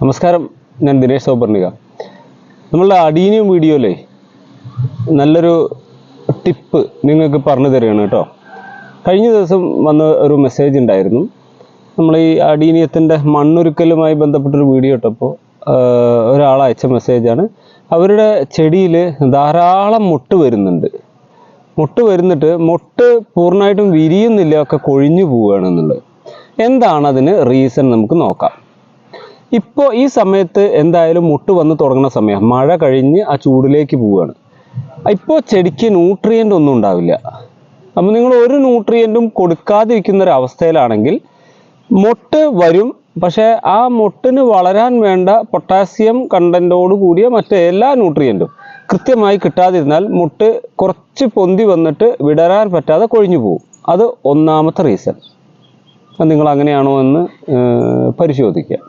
നമസ്കാരം, ഞാൻ ദിനേശ് സൗപർണിക. നമ്മളുടെ അഡീനിയം വീഡിയോയിലെ നല്ലൊരു ടിപ്പ് നിങ്ങൾക്ക് പറഞ്ഞു തരികയാണ് കേട്ടോ. കഴിഞ്ഞ ദിവസം വന്ന ഒരു മെസ്സേജ് ഉണ്ടായിരുന്നു. നമ്മൾ ഈ അഡീനിയത്തിൻ്റെ മണ്ണൊരുക്കലുമായി ബന്ധപ്പെട്ടൊരു വീഡിയോ ഇട്ടപ്പോൾ ഒരാൾ അയച്ച മെസ്സേജാണ്. അവരുടെ ചെടിയിൽ ധാരാളം മുട്ട് വരുന്നുണ്ട്. മുട്ട് പൂർണ്ണമായിട്ടും വിരിയുന്നില്ല, ഒക്കെ കൊഴിഞ്ഞു പോവുകയാണെന്നുള്ളത്. എന്താണ് അതിന് റീസൺ നമുക്ക് നോക്കാം. ഇപ്പോൾ ഈ സമയത്ത് എന്തായാലും മുട്ട് വന്ന് തുടങ്ങുന്ന സമയം, മഴ കഴിഞ്ഞ് ആ ചൂടിലേക്ക് പോവുകയാണ്. ഇപ്പോൾ ചെടിക്ക് ന്യൂട്രിയൻ്റ് ഒന്നും ഉണ്ടാവില്ല. അപ്പം നിങ്ങൾ ഒരു ന്യൂട്രിയൻറ്റും കൊടുക്കാതിരിക്കുന്ന ഒരു അവസ്ഥയിലാണെങ്കിൽ മുട്ട് വരും. പക്ഷേ ആ മുട്ടിന് വളരാൻ വേണ്ട പൊട്ടാസ്യം കണ്ടൻറ്റോട് കൂടിയ മറ്റെല്ലാ ന്യൂട്രിയൻറ്റും കൃത്യമായി കിട്ടാതിരുന്നാൽ മുട്ട് കുറച്ച് പൊന്തി വന്നിട്ട് വിടരാൻ പറ്റാതെ കൊഴിഞ്ഞു പോകും. അത് ഒന്നാമത്തെ റീസൺ. നിങ്ങൾ അങ്ങനെയാണോ എന്ന് പരിശോധിക്കുക.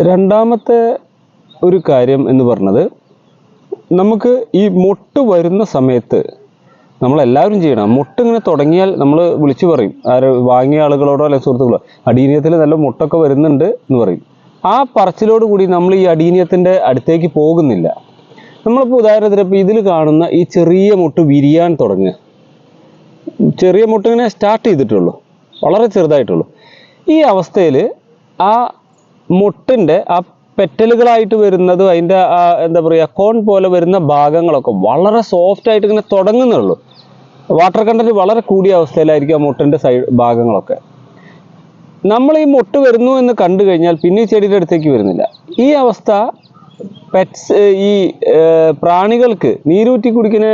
രണ്ടാമത്തെ ഒരു കാര്യം എന്ന് പറഞ്ഞത്, നമുക്ക് ഈ മുട്ട് വരുന്ന സമയത്ത് നമ്മളെല്ലാവരും ചെയ്യണം. മുട്ട് ഇങ്ങനെ തുടങ്ങിയാൽ നമ്മൾ വിളിച്ചു പറയും, വാങ്ങിയ ആളുകളോടോ അല്ലെങ്കിൽ സുഹൃത്തുക്കളോ, അഡീനിയത്തിൽ നല്ല മുട്ടൊക്കെ വരുന്നുണ്ട് എന്ന് പറയും. ആ പറച്ചിലോട് കൂടി നമ്മൾ ഈ അഡീനിയത്തിൻ്റെ അടുത്തേക്ക് പോകുന്നില്ല. നമ്മളിപ്പോൾ ഉദാഹരണത്തിന് ഇപ്പോൾ ഇതിൽ കാണുന്ന ഈ ചെറിയ മുട്ട് വിരിയാൻ തുടങ്ങുക, ചെറിയ മുട്ട് ഇങ്ങനെ സ്റ്റാർട്ട് ചെയ്തിട്ടുള്ളൂ, വളരെ ചെറുതായിട്ടുള്ളൂ. ഈ അവസ്ഥയിൽ ആ മുട്ടിൻ്റെ ആ പെറ്റലുകളായിട്ട് വരുന്നത്, അതിൻ്റെ എന്താ പറയുക, കോൺ പോലെ വരുന്ന ഭാഗങ്ങളൊക്കെ വളരെ സോഫ്റ്റായിട്ട് ഇങ്ങനെ തുടങ്ങുന്നുള്ളൂ. വാട്ടർ കണ്ടന്റ് വളരെ കൂടിയ അവസ്ഥയിലായിരിക്കും ആ മുട്ടിൻ്റെ ഭാഗങ്ങളൊക്കെ. നമ്മൾ ഈ മുട്ട് വരുന്നു എന്ന് കണ്ടു കഴിഞ്ഞാൽ പിന്നെ ഈ ചെടിയുടെ അടുത്തേക്ക് വരുന്നില്ല. ഈ അവസ്ഥ ഈ പ്രാണികൾക്ക്, നീരൂറ്റി കുടിക്കുന്ന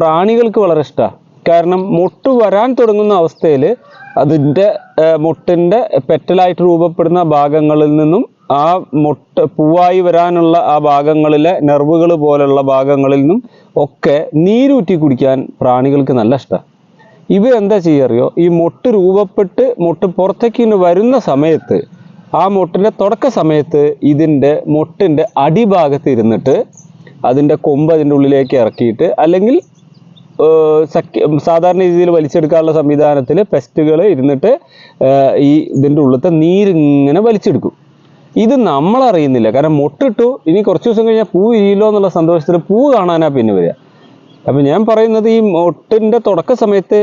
പ്രാണികൾക്ക് വളരെ ഇഷ്ടമാണ്. കാരണം മുട്ട് വരാൻ തുടങ്ങുന്ന അവസ്ഥയിൽ അതിൻ്റെ മുട്ടിൻ്റെ പെറ്റലായിട്ട് രൂപപ്പെടുന്ന ഭാഗങ്ങളിൽ നിന്നും ആ മുട്ട പൂവായി വരാനുള്ള ആ ഭാഗങ്ങളിലെ നെർവുകൾ പോലുള്ള ഭാഗങ്ങളിൽ നിന്നും ഒക്കെ നീരൂറ്റി കുടിക്കാൻ പ്രാണികൾക്ക് നല്ല ഇഷ്ടമാണ്. ഇവരെന്താ ചെയ്യാറിയോ, ഈ മുട്ട് രൂപപ്പെട്ട് മുട്ട് പുറത്തേക്ക് വരുന്ന സമയത്ത്, ആ മുട്ടിൻ്റെ തുടക്ക സമയത്ത് ഇതിൻ്റെ മുട്ടിൻ്റെ അടിഭാഗത്ത് ഇരുന്നിട്ട് അതിൻ്റെ കൊമ്പ് അതിൻ്റെ ഉള്ളിലേക്ക് ഇറക്കിയിട്ട്, അല്ലെങ്കിൽ സാധാരണ രീതിയിൽ വലിച്ചെടുക്കാനുള്ള സംവിധാനത്തിൽ പെസ്റ്റുകൾ ഇരുന്നിട്ട് ഈ ഇതിൻ്റെ ഉള്ളിലത്തെ നീരിങ്ങനെ വലിച്ചെടുക്കും. ഇത് നമ്മളറിയുന്നില്ല. കാരണം മുട്ടിട്ടു, ഇനി കുറച്ച് ദിവസം കഴിഞ്ഞാൽ പൂ വിരിയില്ലോ എന്നുള്ള സന്തോഷത്തിൽ പൂ കാണാനാ പിന്നെ വരിക. അപ്പം ഞാൻ പറയുന്നത്, ഈ മുട്ടിൻ്റെ തുടക്ക സമയത്ത്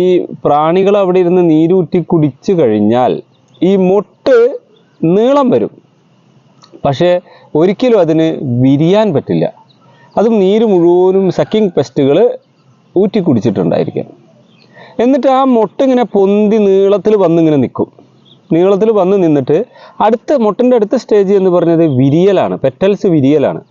ഈ പ്രാണികൾ അവിടെ ഇരുന്ന് നീരൂറ്റി കുടിച്ചു കഴിഞ്ഞാൽ ഈ മുട്ട് നീളം വരും. പക്ഷേ ഒരിക്കലും അതിന് വിരിയാൻ പറ്റില്ല. അതും നീര് മുഴുവനും സക്കിങ് പെസ്റ്റുകൾ ഊറ്റി കുടിച്ചിട്ടുണ്ടായിരിക്കും. എന്നിട്ട് ആ മുട്ടിങ്ങനെ പൊന്തി നീളത്തിൽ വന്നിങ്ങനെ നിൽക്കും. നീളത്തിൽ വന്ന് നിന്നിട്ട് മുട്ടിൻ്റെ അടുത്ത സ്റ്റേജ് എന്ന് പറഞ്ഞത് വിരിയലാണ്, പെറ്റൽസ് വിരിയലാണ്.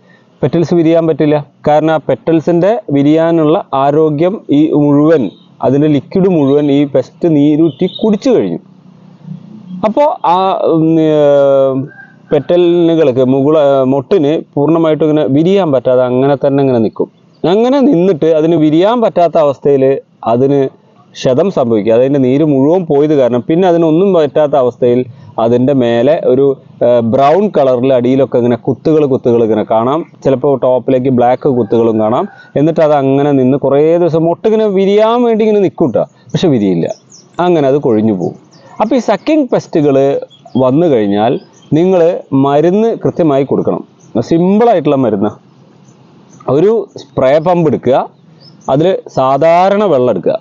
പെറ്റൽസ് വിരിയാൻ പറ്റില്ല. കാരണം ആ പെറ്റൽസിൻ്റെ വിരിയാനുള്ള ആരോഗ്യം ഈ മുഴുവൻ, അതിൻ്റെ ലിക്വിഡ് മുഴുവൻ ഈ പെസ്റ്റ് നീരൂറ്റി കുടിച്ചു കഴിഞ്ഞു. അപ്പോൾ ആ പെറ്റലുകൾക്ക് മുട്ടിന് പൂർണ്ണമായിട്ടും ഇങ്ങനെ വിരിയാൻ പറ്റാതെ അങ്ങനെ തന്നെ ഇങ്ങനെ നിൽക്കും. അങ്ങനെ നിന്നിട്ട് അതിന് വിരിയാൻ പറ്റാത്ത അവസ്ഥയിൽ അതിന് ക്ഷതം സംഭവിക്കുക. അതിൻ്റെ നീര് മുഴുവൻ പോയത് കാരണം പിന്നെ അതിനൊന്നും പറ്റാത്ത അവസ്ഥയിൽ അതിൻ്റെ മേലെ ഒരു ബ്രൗൺ കളറിൽ അടിയിലൊക്കെ ഇങ്ങനെ കുത്തുകൾ ഇങ്ങനെ കാണാം. ചിലപ്പോൾ ടോപ്പിലേക്ക് ബ്ലാക്ക് കുത്തുകളും കാണാം. എന്നിട്ട് അത് അങ്ങനെ നിന്ന് കുറേ ദിവസം മുട്ടിങ്ങനെ വിരിയാൻ വേണ്ടി ഇങ്ങനെ നിൽക്കൂട്ടോ, പക്ഷെ വിരിയില്ല. അങ്ങനെ അത് കൊഴിഞ്ഞു പോകും. അപ്പോൾ ഈ സക്കിങ് പെസ്റ്റുകൾ വന്നു കഴിഞ്ഞാൽ നിങ്ങൾ മരുന്ന് കൃത്യമായി കൊടുക്കണം. സിമ്പിളായിട്ടുള്ള മരുന്ന്. ഒരു സ്പ്രേ പമ്പ് എടുക്കുക, അതിൽ സാധാരണ വെള്ളം എടുക്കുക.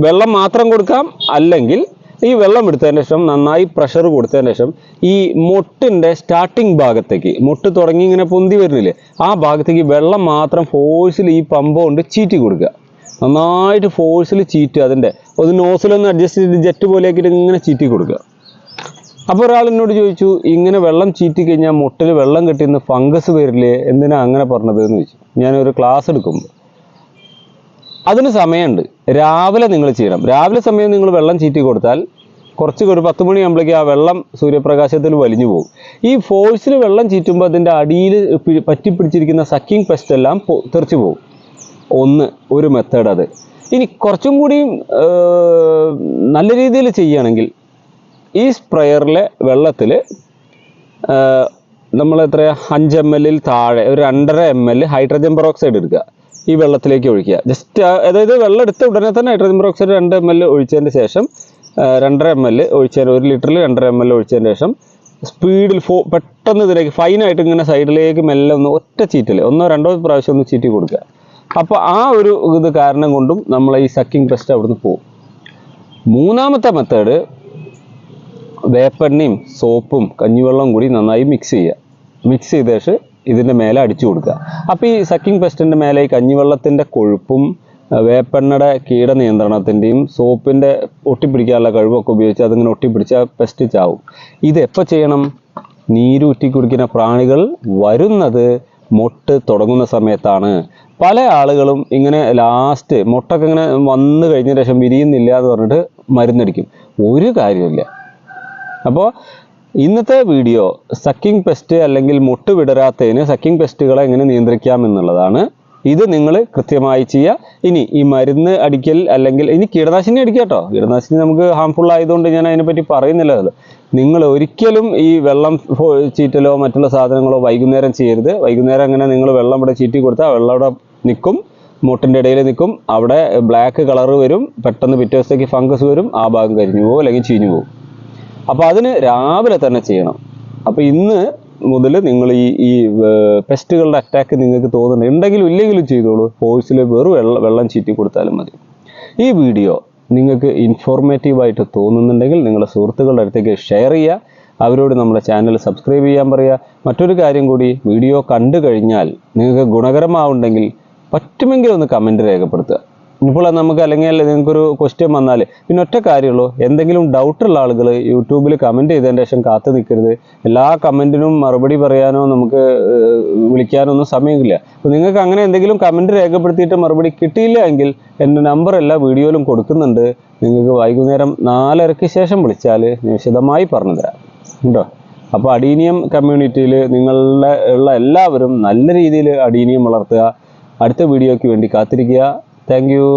വെള്ളം മാത്രം കൊടുക്കാം, അല്ലെങ്കിൽ ഈ വെള്ളം എടുത്തതിന് ശേഷം നന്നായി പ്രഷർ കൊടുത്തതിന് ശേഷം ഈ മുട്ടിൻ്റെ സ്റ്റാർട്ടിങ് ഭാഗത്തേക്ക്, മുട്ട് തുടങ്ങി ഇങ്ങനെ പൊന്തി വരുന്നില്ലേ, ആ ഭാഗത്തേക്ക് വെള്ളം മാത്രം ഫോഴ്സിൽ ഈ പമ്പ് കൊണ്ട് ചീറ്റി കൊടുക്കുക. നന്നായിട്ട് ഫോഴ്സിൽ ചീറ്റുക. അതിൻ്റെ ഒരു നോസിലൊന്ന് അഡ്ജസ്റ്റ് ചെയ്ത് ജെറ്റ് പോലെയാക്കിയിട്ട് ഇങ്ങനെ ചീറ്റി കൊടുക്കുക. അപ്പോൾ ഒരാൾ എന്നോട് ചോദിച്ചു, ഇങ്ങനെ വെള്ളം ചീറ്റി കഴിഞ്ഞാൽ മുട്ടിൽ വെള്ളം കെട്ടിന്ന് ഫംഗസ് വരില്ലേ, എന്തിനാ അങ്ങനെ പറഞ്ഞത് എന്ന് ചോദിച്ചു. ഞാനൊരു ക്ലാസ് എടുക്കുമ്പോൾ അതിന് സമയമുണ്ട്. രാവിലെ നിങ്ങൾ ചെയ്യണം. രാവിലെ സമയം നിങ്ങൾ വെള്ളം ചീറ്റി കൊടുത്താൽ ഒരു 10 മണിയാകുമ്പോഴേക്കും ആ വെള്ളം സൂര്യപ്രകാശത്തിൽ വലിഞ്ഞു പോകും. ഈ ഫോഴ്സിൽ വെള്ളം ചീറ്റുമ്പോൾ അതിൻ്റെ അടിയിൽ പറ്റിപ്പിടിച്ചിരിക്കുന്ന സക്കിങ് പെസ്റ്റ് എല്ലാം തെറിച്ചു പോകും. ഒരു മെത്തേഡ് അത്. ഇനി കുറച്ചും കൂടി നല്ല രീതിയിൽ ചെയ്യുകയാണെങ്കിൽ, ഈ സ്പ്രെയറിലെ വെള്ളത്തിൽ നമ്മൾ 5 ml താഴെ ഒരു 2.5 ml ഹൈഡ്രജൻ പെറോക്സൈഡ് എടുക്കുക. ഈ വെള്ളത്തിലേക്ക് ഒഴിക്കുക. ജസ്റ്റ് അതായത് വെള്ളം എടുത്ത ഉടനെ തന്നെ ഹൈഡ്രജൻ പെറോക്സൈഡ് 2 ml ഒഴിച്ചതിന് ശേഷം 2.5 ml ഒഴിച്ചതിന് 1 ലിറ്ററിൽ 2.5 ml ഒഴിച്ചതിന് ശേഷം സ്പീഡിൽ പെട്ടെന്ന് ഇതിലേക്ക് ഫൈനായിട്ട് ഇങ്ങനെ സൈഡിലേക്ക് മെല്ലെ ഒന്ന് ഒറ്റ ചീറ്റൽ 1-2 പ്രാവശ്യം ഒന്ന് ചീറ്റി കൊടുക്കുക. അപ്പോൾ ആ ഒരു ഇത് കാരണം കൊണ്ടും നമ്മളെ ഈ സക്കിംഗ് പെസ്റ്റ് അവിടുന്ന് പോകും. മൂന്നാമത്തെ മെത്തേഡ് വേപ്പെണ്ണയും സോപ്പും കഞ്ഞിവെള്ളവും കൂടി നന്നായി മിക്സ് ചെയ്യുക. മിക്സ് ചെയ്ത ശേഷം ഇതിൻ്റെ മേലെ അടിച്ചു കൊടുക്കുക. അപ്പോൾ ഈ സക്കിംഗ് പെസ്റ്റിൻ്റെ മേലെ ഈ കഞ്ഞിവെള്ളത്തിൻ്റെ കൊഴുപ്പും വേപ്പെണ്ണയുടെ കീടനിയന്ത്രണത്തിൻ്റെയും സോപ്പിൻ്റെ ഒട്ടിപ്പിടിക്കാനുള്ള കഴിവൊക്കെ ഉപയോഗിച്ച് അതിങ്ങനെ ഒട്ടിപ്പിടിച്ച പെസ്റ്റ് ചാവും. ഇത് എപ്പോൾ ചെയ്യണം? നീരൂറ്റി കുടിക്കുന്ന പ്രാണികൾ വരുന്നത് മൊട്ട് തുടങ്ങുന്ന സമയത്താണ്. പല ആളുകളും ഇങ്ങനെ ലാസ്റ്റ് മൊട്ടൊക്കെ ഇങ്ങനെ വന്നു കഴിഞ്ഞ ശേഷം വിരിയുന്നില്ല എന്ന് പറഞ്ഞിട്ട് മരുന്നടിക്കും. ഒരു കാര്യമില്ല. അപ്പോൾ ഇന്നത്തെ വീഡിയോ സക്കിംഗ് പെസ്റ്റ് അല്ലെങ്കിൽ മൊട്ട് വിടരാത്തതിന് സക്കിംഗ് പെസ്റ്റുകളെ എങ്ങനെ നിയന്ത്രിക്കാം എന്നുള്ളതാണ്. ഇത് നിങ്ങൾ കൃത്യമായി ചെയ്യുക. ഇനി ഈ മരുന്ന് അടിക്കൽ അല്ലെങ്കിൽ ഇനി കീടനാശിനി അടിക്കുക കേട്ടോ. കീടനാശിനി നമുക്ക് ഹാംഫുൾ ആയതുകൊണ്ട് ഞാൻ അതിനെപ്പറ്റി പറയുന്നില്ലല്ലോ. നിങ്ങൾ ഒരിക്കലും ഈ വെള്ളം ചീറ്റലോ മറ്റുള്ള സാധനങ്ങളോ വൈകുന്നേരം ചെയ്യരുത്. വൈകുന്നേരം അങ്ങനെ നിങ്ങൾ വെള്ളം ഇവിടെ ചീറ്റി കൊടുത്താൽ വെള്ളം അവിടെ നിൽക്കും, മുട്ടിൻ്റെ ഇടയിൽ നിൽക്കും, അവിടെ ബ്ലാക്ക് കളറ് വരും, പെട്ടെന്ന് പിറ്റേ ദിവസത്തേക്ക് ഫംഗസ് വരും, ആ ഭാഗം കരിഞ്ഞു പോകും അല്ലെങ്കിൽ ചീഞ്ഞു പോകും. അപ്പോൾ അതിന് രാവിലെ തന്നെ ചെയ്യണം. അപ്പോൾ ഇന്ന് മുതൽ നിങ്ങൾ ഈ പെസ്റ്റുകളുടെ അറ്റാക്ക് നിങ്ങൾക്ക് തോന്നുന്നുണ്ട് ഉണ്ടെങ്കിലും ഇല്ലെങ്കിലും ചെയ്തോളൂ. ഫോഴ്സിൽ വെറും വെള്ളം ചീറ്റി കൊടുത്താലും മതി. ഈ വീഡിയോ നിങ്ങൾക്ക് ഇൻഫോർമേറ്റീവായിട്ട് തോന്നുന്നുണ്ടെങ്കിൽ നിങ്ങളുടെ സുഹൃത്തുക്കളുടെ അടുത്തേക്ക് ഷെയർ ചെയ്യുക. അവരോട് നമ്മുടെ ചാനൽ സബ്സ്ക്രൈബ് ചെയ്യാൻ പറയുക. മറ്റൊരു കാര്യം കൂടി, വീഡിയോ കണ്ടു കഴിഞ്ഞാൽ നിങ്ങൾക്ക് ഗുണകരമാവുണ്ടെങ്കിൽ പറ്റുമെങ്കിൽ ഒന്ന് കമൻറ്റ് രേഖപ്പെടുത്തുക. ഇപ്പോൾ നമുക്ക് അല്ലെങ്കിൽ നിങ്ങൾക്കൊരു ക്വസ്റ്റ്യൻ വന്നാൽ പിന്നെ ഒറ്റ കാര്യമുള്ളൂ, എന്തെങ്കിലും ഡൗട്ടുള്ള ആളുകൾ യൂട്യൂബിൽ കമൻറ്റ് ചെയ്തതിന് ശേഷം കാത്തു നിൽക്കരുത്. എല്ലാ കമൻറ്റിനും മറുപടി പറയാനോ നമുക്ക് വിളിക്കാനോ ഒന്നും സമയമില്ല. അപ്പോൾ നിങ്ങൾക്ക് അങ്ങനെ എന്തെങ്കിലും കമൻറ്റ് രേഖപ്പെടുത്തിയിട്ട് മറുപടി കിട്ടിയില്ല എങ്കിൽ എൻ്റെ നമ്പർ എല്ലാ വീഡിയോയിലും കൊടുക്കുന്നുണ്ട്. നിങ്ങൾക്ക് വൈകുന്നേരം 4:30 ശേഷം വിളിച്ചാൽ ഞാൻ വിശദമായി പറഞ്ഞു തരാം കേട്ടോ. അപ്പോൾ അഡീനിയം കമ്മ്യൂണിറ്റിയിൽ നിങ്ങളുടെ ഉള്ള എല്ലാവരും നല്ല രീതിയിൽ അഡീനിയം വളർത്തുക. അടുത്ത വീഡിയോയ്ക്ക് വേണ്ടി കാത്തിരിക്കുക. Thank you.